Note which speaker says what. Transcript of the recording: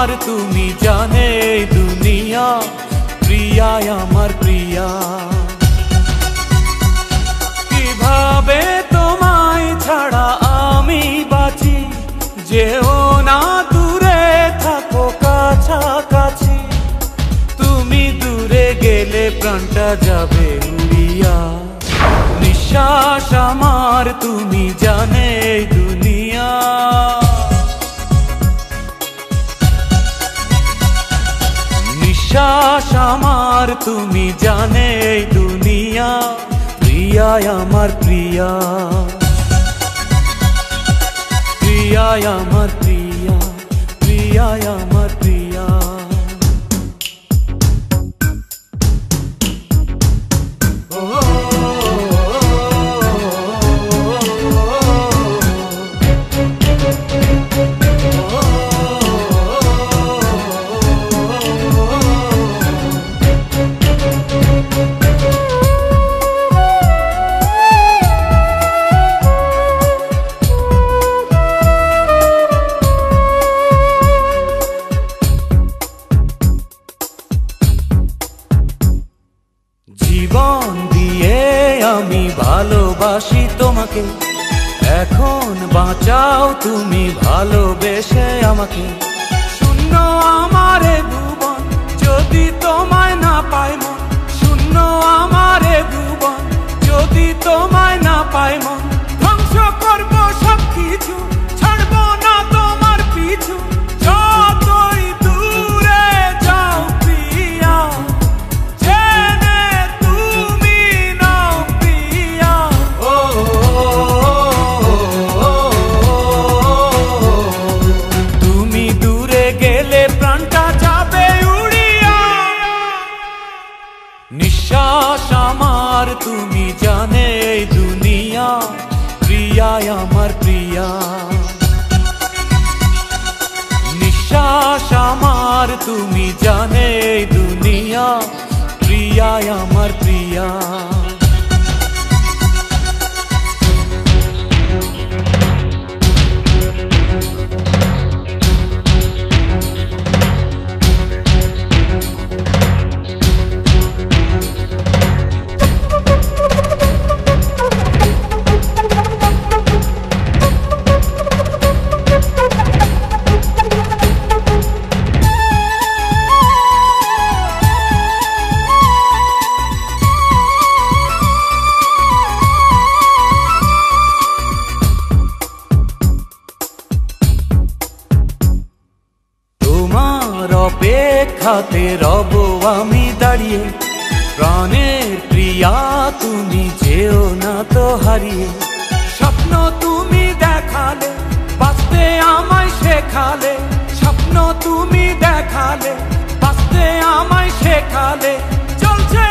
Speaker 1: আমার তুমি জানে দুনিয়া, প্রিয়া আমার প্রিয়া। কিভাবে তোমায় ছাড়া আমি বাঁচি, যেও না দূরে থাকো কাছাকাছি। তুমি দূরে গেলে প্রাণটা যাবে উড়িয়া, নিঃশ্বাস আমার তুমি জানে দুনিয়া। নিঃশ্বাস আমার তুমি জানে দুনিয়া, প্রিয়া আমার প্রিয়া, প্রিয়া আমার প্রিয়া, প্রিয়া আমার প্রিয়া। জীবন দিয়ে আমি ভালোবাসি তোমাকে, এখন বাঁচাও তুমি ভালোবেসে আমাকে। শূন্য আমারে ভুবন যদি তোমায় না পাই মন, শূন্য আমারে ভুবন যদি তোমায় না পাই মন। ধ্বংস করবো সব কিছু, ছাড়বো না তোমার পিছু, যতই দূরে যাও প্রিয়া, নিঃশ্বাস আমার তুমি জানে দুনিয়া, প্রিয়া আমার প্রিয়া। নিঃশ্বাস আমার তুমি জানে দুনিয়া, প্রিয়া আমার প্রিয়া। অপেক্ষাতে রব আমি দাঁড়িয়ে, প্রাণের প্রিয়া তুমি যেও না তো হারিয়ে। স্বপ্ন তুমি দেখালে, বাঁচতে আমায় শেখালে, স্বপ্ন তুমি দেখালে, বাঁচতে আমায় শেখালে। চলছে